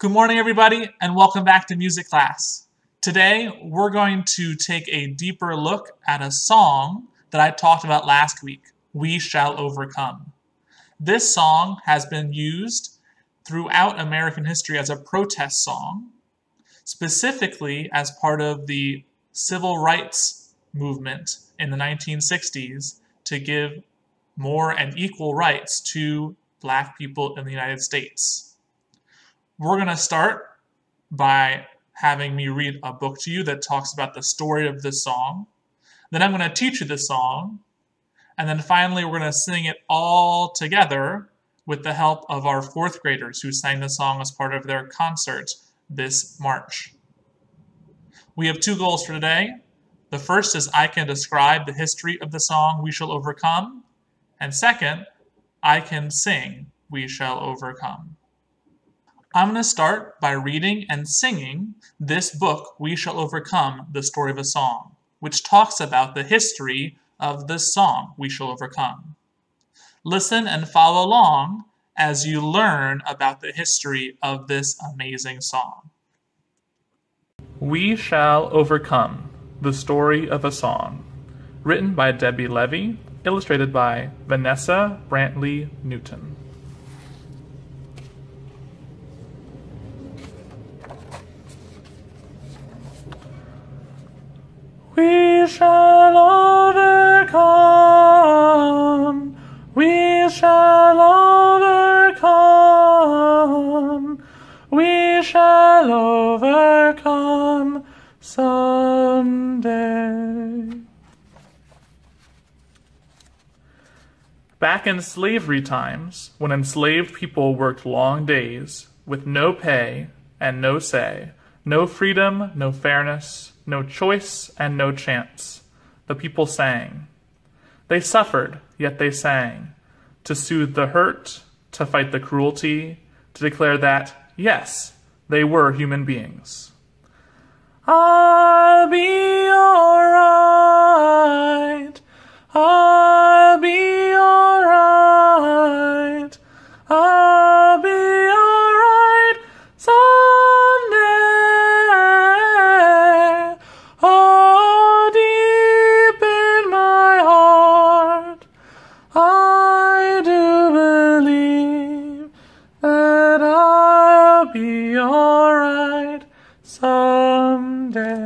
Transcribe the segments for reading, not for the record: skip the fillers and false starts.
Good morning, everybody, and welcome back to music class. Today, we're going to take a deeper look at a song that I talked about last week, We Shall Overcome. This song has been used throughout American history as a protest song, specifically as part of the civil rights movement in the 1960s to give more and equal rights to Black people in the United States. We're going to start by having me read a book to you that talks about the story of this song. Then I'm going to teach you the song. And then finally, we're going to sing it all together with the help of our fourth graders who sang the song as part of their concert this March. We have two goals for today. The first is I can describe the history of the song We Shall Overcome. And second, I can sing We Shall Overcome. I'm going to start by reading and singing this book, We Shall Overcome, the Story of a Song, which talks about the history of this song, We Shall Overcome. Listen and follow along as you learn about the history of this amazing song. We Shall Overcome, the Story of a Song, written by Debbie Levy, illustrated by Vanessa Brantley Newton. We shall overcome, we shall overcome, we shall overcome someday. Back in slavery times, when enslaved people worked long days with no pay and no say, no freedom, no fairness, no choice, and no chance, the people sang. They suffered, yet they sang, to soothe the hurt, to fight the cruelty, to declare that, yes, they were human beings. I'll be alright, I'll be alright, I'll be alright someday. Oh, deep in my heart, I do believe that I'll be alright someday.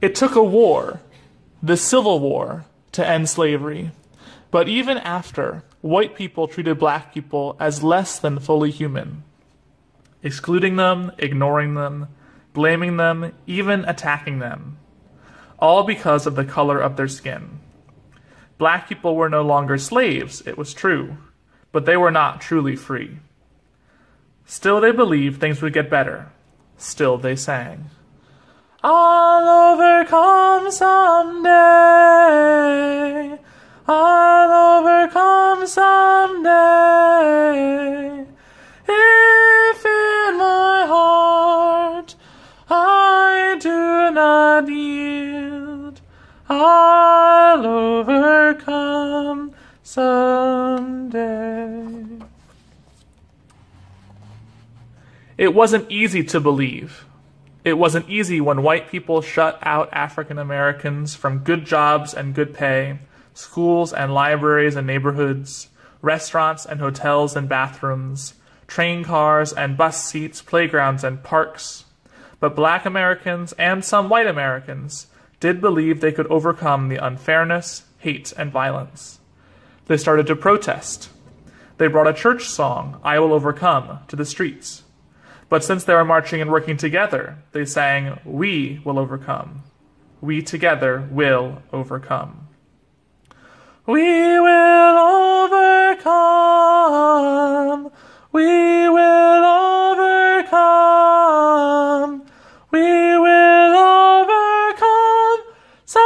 It took a war, the Civil War, to end slavery. But even after, white people treated black people as less than fully human, excluding them, ignoring them, blaming them, even attacking them, all because of the color of their skin. Black people were no longer slaves, it was true, but they were not truly free. Still they believed things would get better. Still they sang. I'll overcome someday. I'll overcome someday. If in my heart I do not yield, I'll overcome someday. It wasn't easy to believe. It wasn't easy when white people shut out African Americans from good jobs and good pay, schools and libraries and neighborhoods, restaurants and hotels and bathrooms, train cars and bus seats, playgrounds and parks. But black Americans and some white Americans did believe they could overcome the unfairness, hate, and violence. They started to protest. They brought a church song, I Will Overcome, to the streets. But since they were marching and working together, they sang, We will overcome. We together will overcome. We will overcome. We will overcome. We will overcome someday.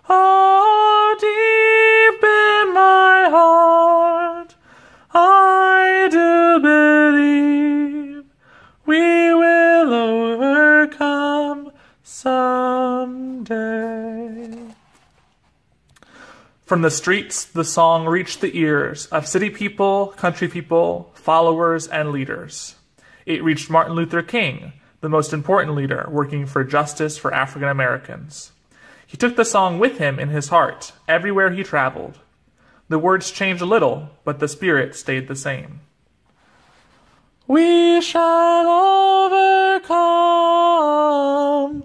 Oh, deep in my heart, I do believe we will overcome someday. From the streets, the song reached the ears of city people, country people, followers, and leaders. It reached Martin Luther King, the most important leader working for justice for African Americans. He took the song with him in his heart everywhere he traveled. The words changed a little, but the spirit stayed the same. We shall overcome.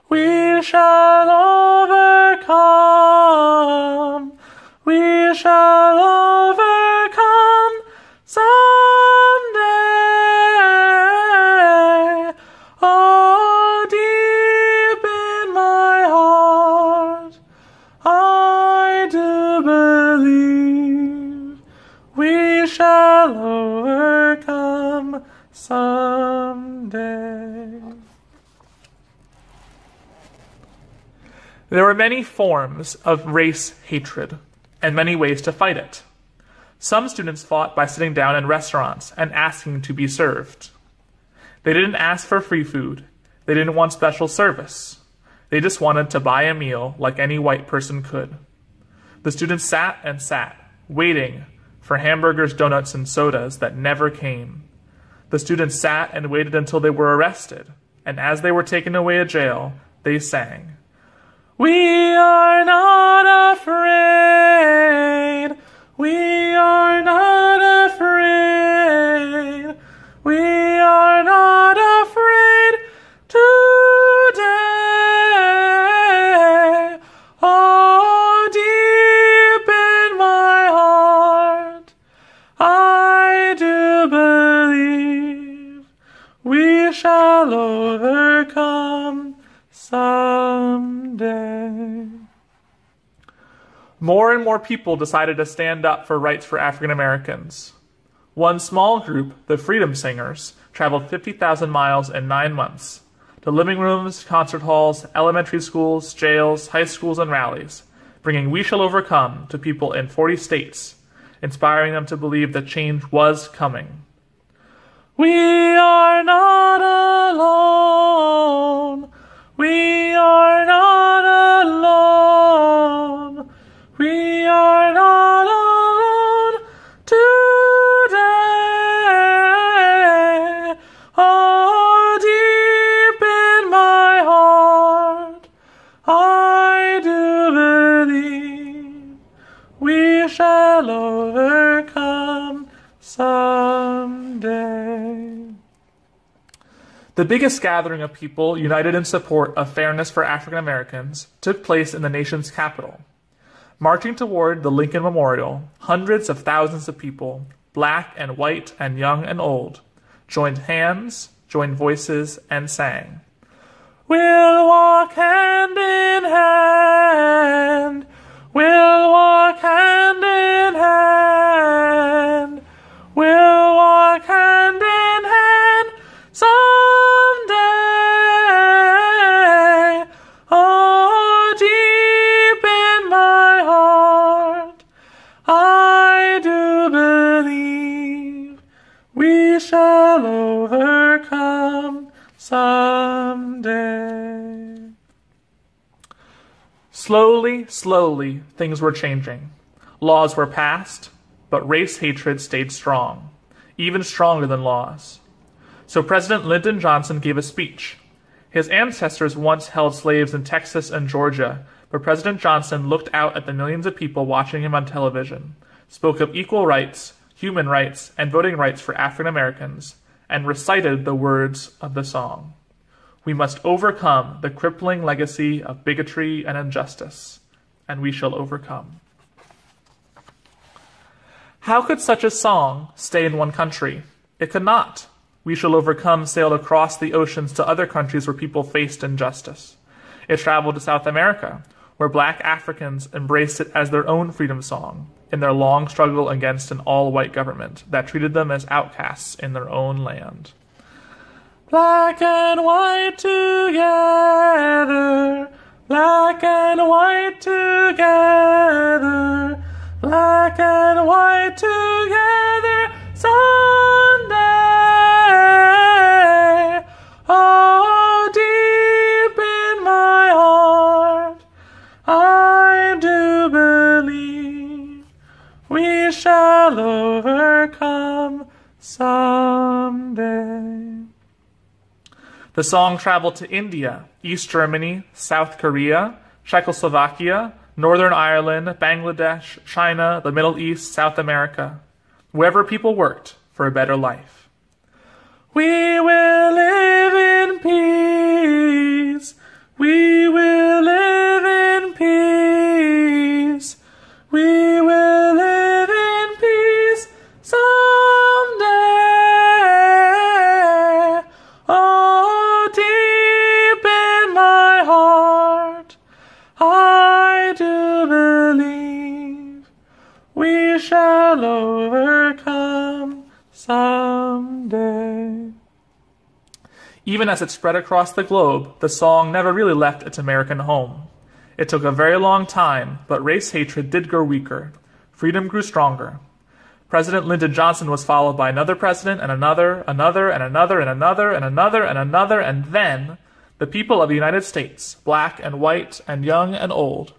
We shall overcome. We shall overcome someday. Oh, deep in my heart, I do believe we shall overcome someday. There were many forms of race hatred and many ways to fight it. Some students fought by sitting down in restaurants and asking to be served. They didn't ask for free food. They didn't want special service. They just wanted to buy a meal like any white person could. The students sat and sat, waiting for hamburgers, donuts, and sodas that never came. The students sat and waited until they were arrested, and as they were taken away to jail, they sang, "We are not afraid. We are not afraid. We are not afraid today. Oh, deep in my heart, I do believe we shall overcome someday." More and more people decided to stand up for rights for African Americans. One small group, the Freedom Singers, traveled 50,000 miles in 9 months to living rooms, concert halls, elementary schools, jails, high schools, and rallies, bringing "We Shall Overcome" to people in 40 states, inspiring them to believe that change was coming. We are not alone. We are not alone. We are not alone today. Oh, deep in my heart, I do believe we shall overcome someday. The biggest gathering of people united in support of fairness for African Americans took place in the nation's capital. Marching toward the Lincoln Memorial, hundreds of thousands of people, black and white and young and old, joined hands, joined voices, and sang, "We'll walk hand in hand. We'll walk hand in hand. We'll walk hand in hand someday. Oh, deep in my heart, I do believe we shall overcome someday." Slowly, slowly, things were changing. Laws were passed, but race hatred stayed strong, even stronger than laws. So President Lyndon Johnson gave a speech. His ancestors once held slaves in Texas and Georgia, but President Johnson looked out at the millions of people watching him on television, spoke of equal rights, human rights, and voting rights for African Americans, and recited the words of the song. "We must overcome the crippling legacy of bigotry and injustice, and we shall overcome." How could such a song stay in one country? It could not. "We Shall Overcome" sailed across the oceans to other countries where people faced injustice. It traveled to South America, where black Africans embraced it as their own freedom song in their long struggle against an all-white government that treated them as outcasts in their own land. Black and white together, black and white together, black and white together someday. Oh, deep in my heart, I do believe We shall overcome someday. The song traveled to India, East Germany, South Korea, Czechoslovakia, Northern Ireland, Bangladesh, China, the Middle East, South America, wherever people worked for a better life. We will live in peace. We will live in peace. We will live in peace someday. Oh, deep in my heart, I do believe we shall overcome someday. Even as it spread across the globe, the song never really left its American home. It took a very long time, but race hatred did grow weaker. Freedom grew stronger. President Lyndon Johnson was followed by another president, and another, and another, and another, and another, and another, and then the people of the United States, black and white and young and old,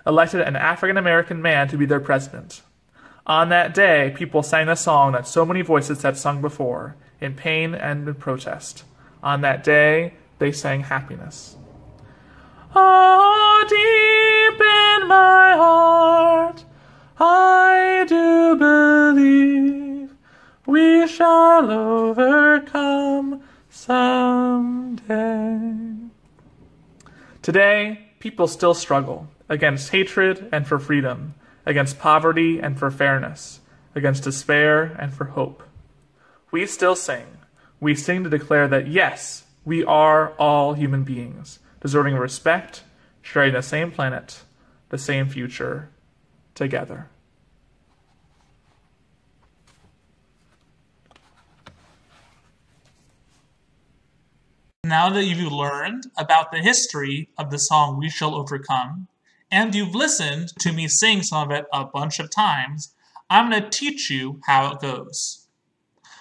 elected an African-American man to be their president. On that day, people sang a song that so many voices had sung before, in pain and in protest. On that day, they sang happiness. Oh, deep in my heart, I do believe we shall overcome someday. Today, people still struggle against hatred and for freedom, against poverty and for fairness, against despair and for hope. We still sing. We sing to declare that, yes, we are all human beings, deserving of respect, sharing the same planet, the same future, together. Now that you've learned about the history of the song We Shall Overcome, and you've listened to me sing some of it a bunch of times, I'm going to teach you how it goes.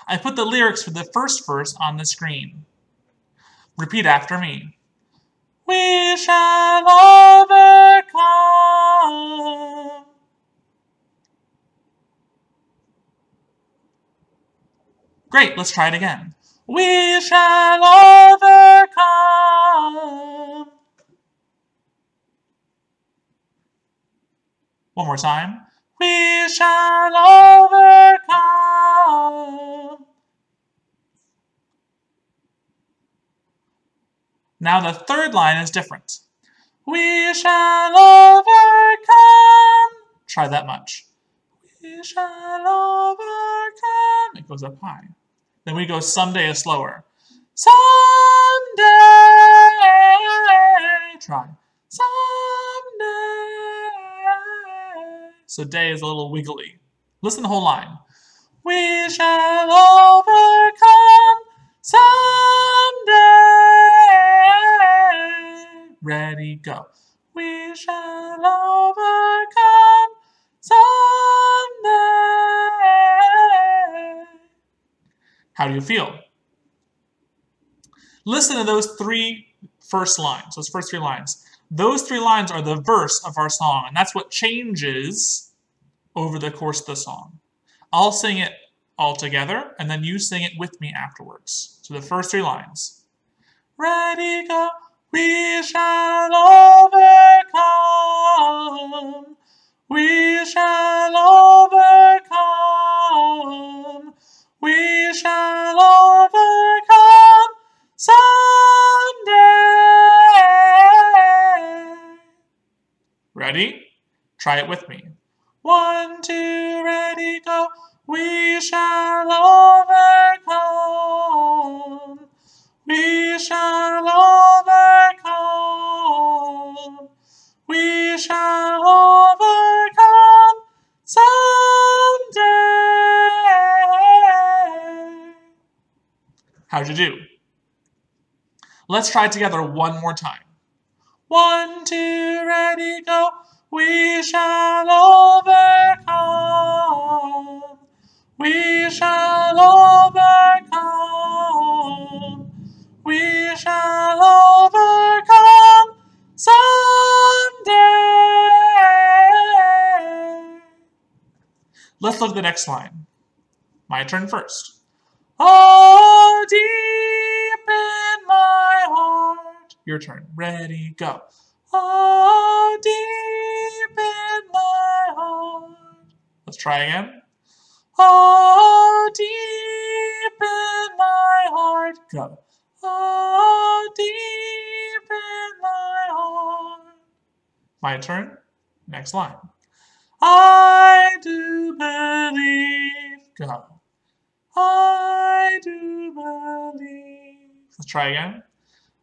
I put the lyrics for the first verse on the screen. Repeat after me. We shall overcome. Great, let's try it again. We shall overcome. One more time. We shall overcome. Now the third line is different. We shall overcome. Try that much. We shall overcome. It goes up high. Then we go someday is slower. Someday. Try. Someday. So day is a little wiggly. Listen to the whole line. We shall overcome someday. Ready, go. We shall overcome someday. How do you feel? Listen to those first three lines. Those 3 lines are the verse of our song, and that's what changes over the course of the song. I'll sing it all together, and then you sing it with me afterwards. So the first 3 lines. Ready, go. We shall overcome. We shall overcome. We shall overcome someday. Ready? Try it with me. 1, 2, ready, go. We shall overcome. We shall overcome. We shall overcome someday. How'd you do? Let's try it together one more time. 1, 2, ready, go. We shall overcome. We shall overcome. We shall overcome someday. Let's look at the next line. My turn first. Oh, deep in my heart. Your turn. Ready, go. Oh, deep in my heart. Let's try again. Oh, deep in my heart. Go. Oh, deep in my heart. My turn. Next line. I do believe. Go. I do believe. Let's try again.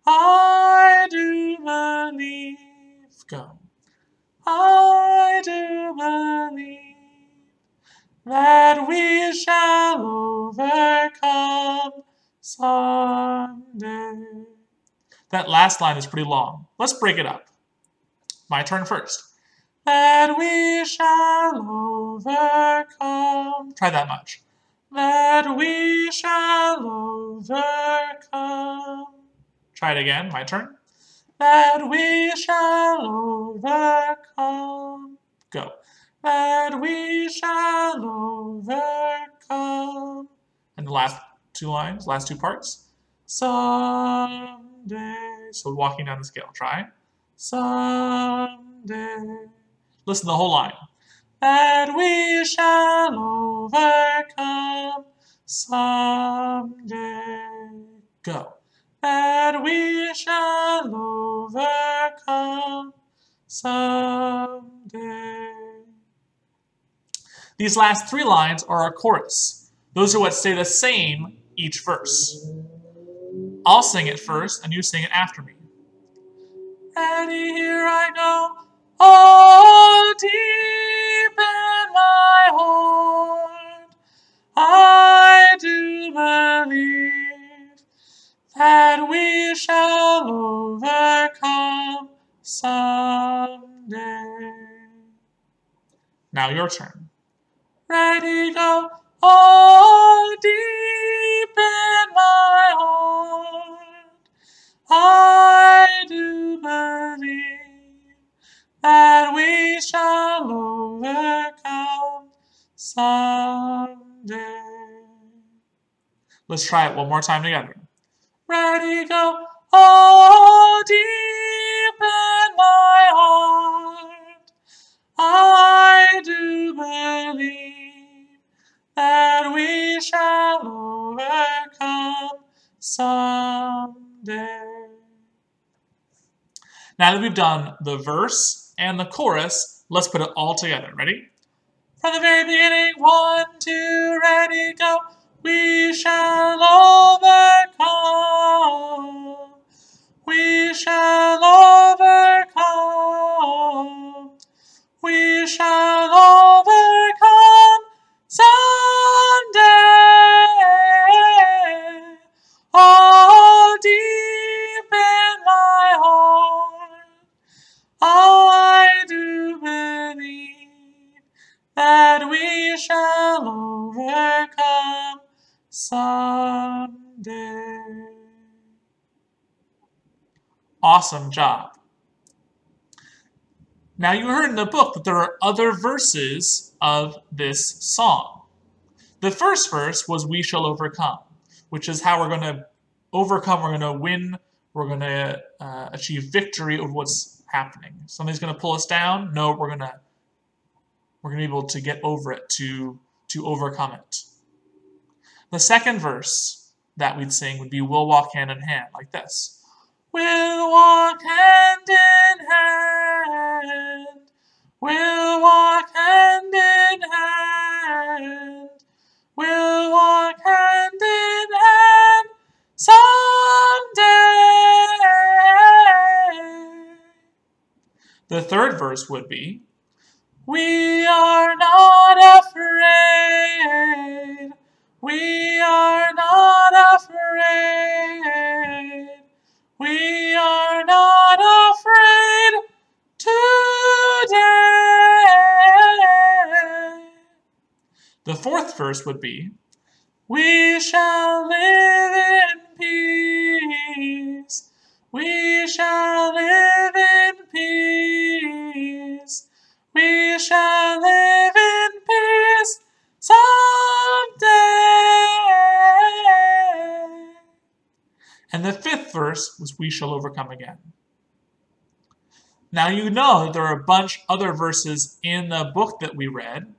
I do believe. Go. I do believe that we shall overcome someday. That last line is pretty long. Let's break it up. My turn first. That we shall overcome. Try that much. That we shall overcome. Try it again. My turn. That we shall overcome. Go. That we shall overcome. And the last two lines, last two parts. Someday. So walking down the scale. Try. Someday. Listen to the whole line. That we shall overcome someday. Go. That we shall overcome someday. These last three lines are a chorus. Those are what stay the same each verse. I'll sing it first, and you sing it after me. Ready, here I go. Oh, deep in my heart, I do believe that we shall overcome someday. Now your turn. Ready, go. Oh, deep in my heart, I do believe that we shall overcome someday. Let's try it one more time together. Ready, go. Oh, deep in my heart, I do believe that we shall overcome someday. Now that we've done the verse and the chorus, let's put it all together. Ready? From the very beginning, 1, 2, ready, go. We shall overcome. We shall overcome. We shall overcome someday. Oh, deep in my heart, I do believe that we shall overcome someday. Awesome job. Now you heard in the book that there are other verses of this song. The first verse was "We shall overcome," which is how we're going to overcome, we're going to win, we're going to achieve victory over what's happening. Something's going to pull us down. No, we're going to be able to get over it, to overcome it. The second verse that we'd sing would be "We'll walk hand in hand," like this. We'll walk hand in hand. We'll walk hand in hand. We'll walk hand in hand someday. The third verse would be, we are not afraid. We are not afraid. We are not afraid today. The fourth verse would be, we shall live in peace. We shall live in peace. We shall live in peace verse was we shall overcome again. Now you know that there are a bunch other verses in the book that we read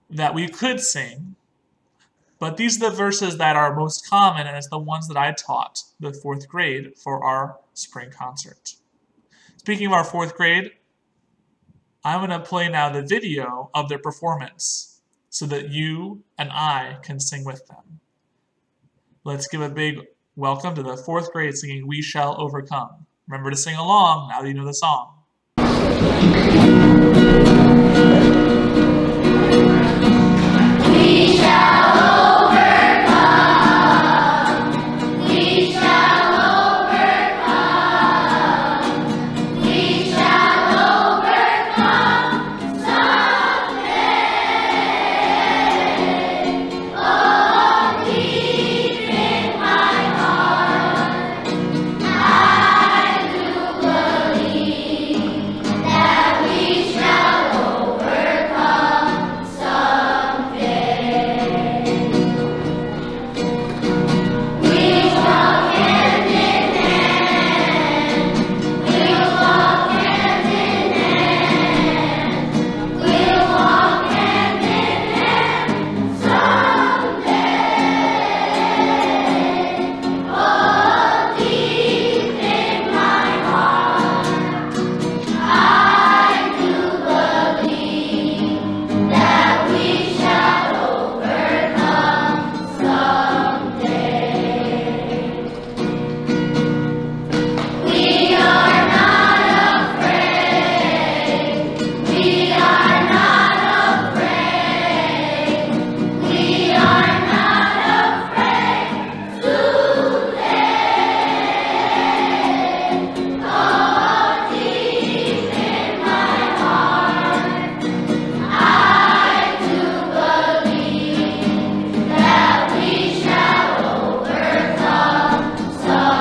that we could sing, but these are the verses that are most common, and it's the ones that I taught the 4th grade for our spring concert. Speaking of our 4th grade, I'm going to play now the video of their performance so that you and I can sing with them. Let's give a big welcome to the 4th grade singing We Shall Overcome. Remember to sing along now that you know the song. We shall overcome. We shall overcome. We shall overcome someday. Oh, deep in my heart, I do believe that we shall overcome someday. We'll walk hand in hand. We'll walk hand in hand. We'll walk hand in hand someday. Oh, deep in my heart, I do believe that we shall overcome someday. We are not afraid. We are not afraid. We are not afraid today. Oh, deep in my heart, I do believe that we shall overcome someday.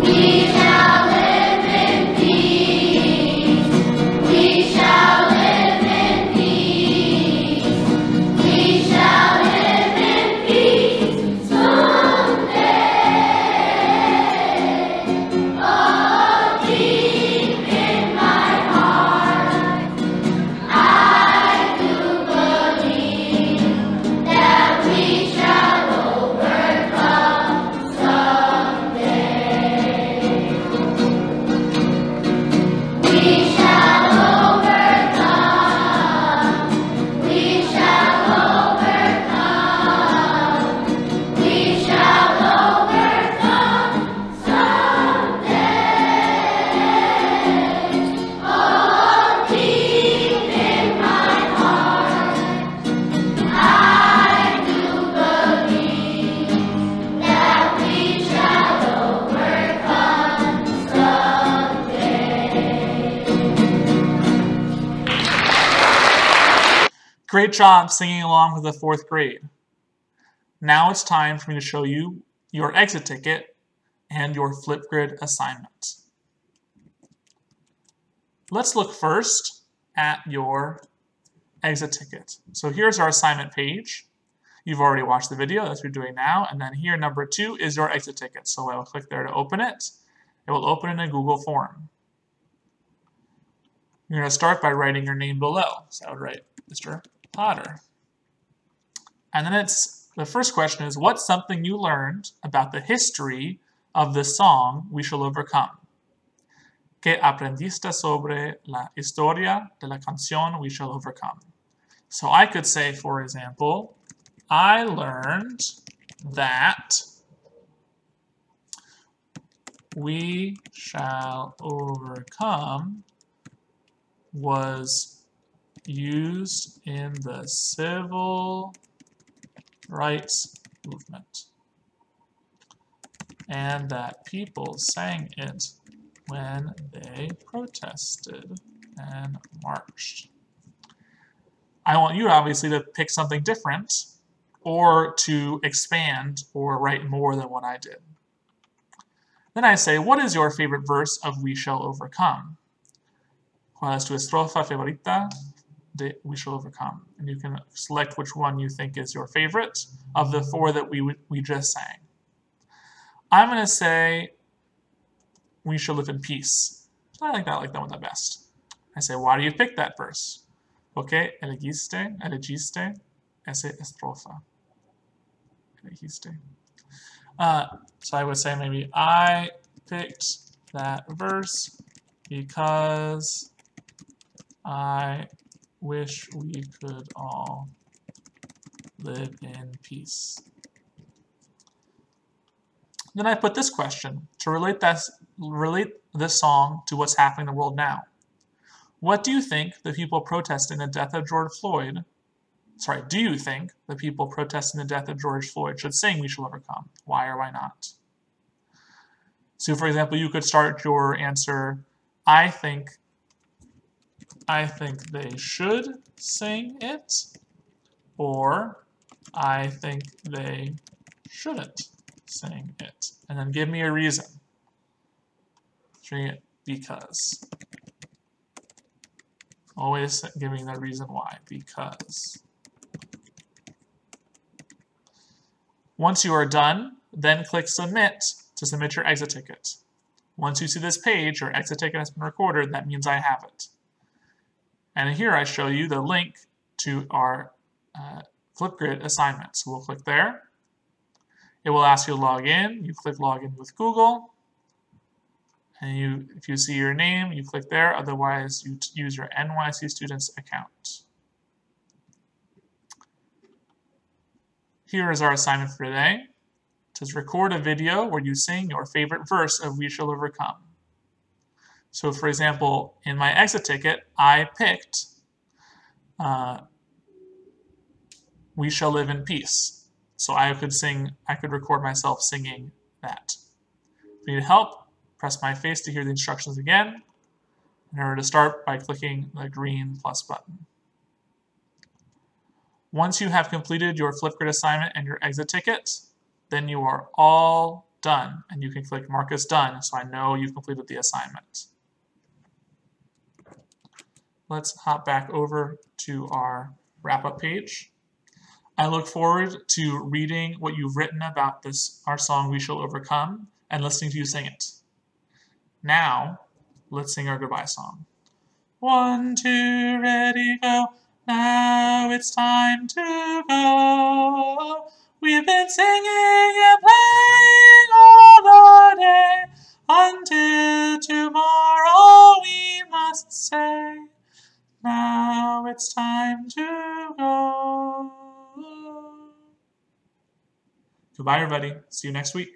We shall live in peace. We shall live in peace. We shall live in peace someday. Oh, deep in my heart, I do believe that we shall overcome someday. We shall overcome. We shall overcome. We shall overcome someday. Oh, deep in my heart, I do believe that we shall overcome someday. Great job singing along with the 4th grade. Now it's time for me to show you your exit ticket and your Flipgrid assignment. Let's look first at your exit ticket. So here's our assignment page. You've already watched the video, that's what you're doing now. And then here, number 2 is your exit ticket. So I will click there to open it. It will open in a Google form. You're going to start by writing your name below. So I would write Mr. Potter. And then the first question is, what's something you learned about the history of the song We Shall Overcome? ¿Qué aprendiste sobre la historia de la canción We Shall Overcome? So I could say, for example, I learned that We Shall Overcome was used in the civil rights movement, and that people sang it when they protested and marched. I want you obviously to pick something different or to expand or write more than what I did. Then I say, what is your favorite verse of We Shall Overcome? ¿Cuál es tu estrofa favorita we shall overcome. And you can select which one you think is your favorite of the 4 that we just sang. I'm going to say we shall live in peace. I like that one the best. I say, why do you pick that verse? Okay, elegiste esa estrofa. Elegiste. So I would say maybe I picked that verse because I wish we could all live in peace. Then I put this question to relate this song to what's happening in the world now. What do you think the people protesting the death of George Floyd, do you think the people protesting the death of George Floyd should sing We Shall Overcome? Why or why not? So for example, you could start your answer, I think they should sing it, or I think they shouldn't sing it. And then give me a reason. Sing it because. Always giving the reason why, because. Once you are done, then click Submit to submit your exit ticket. Once you see this page, your exit ticket has been recorded, that means I have it. And here I show you the link to our Flipgrid assignment. So we'll click there. It will ask you to log in. You click Login with Google. And if you see your name, you click there. Otherwise, you use your NYC Students account. Here is our assignment for today. It says record a video where you sing your favorite verse of We Shall Overcome. So for example, in my exit ticket, I picked We Shall Live in Peace. So I could record myself singing that. If you need help, press my face to hear the instructions again. In order to start by clicking the green plus button. Once you have completed your Flipgrid assignment and your exit ticket, then you are all done. And you can click Mark as Done so I know you've completed the assignment. Let's hop back over to our wrap-up page. I look forward to reading what you've written about our song We Shall Overcome and listening to you sing it. Now, let's sing our goodbye song. 1, 2, ready, go. Now it's time to go. We've been singing and playing all the day. Until tomorrow we must say, now it's time to go. Goodbye, everybody. See you next week.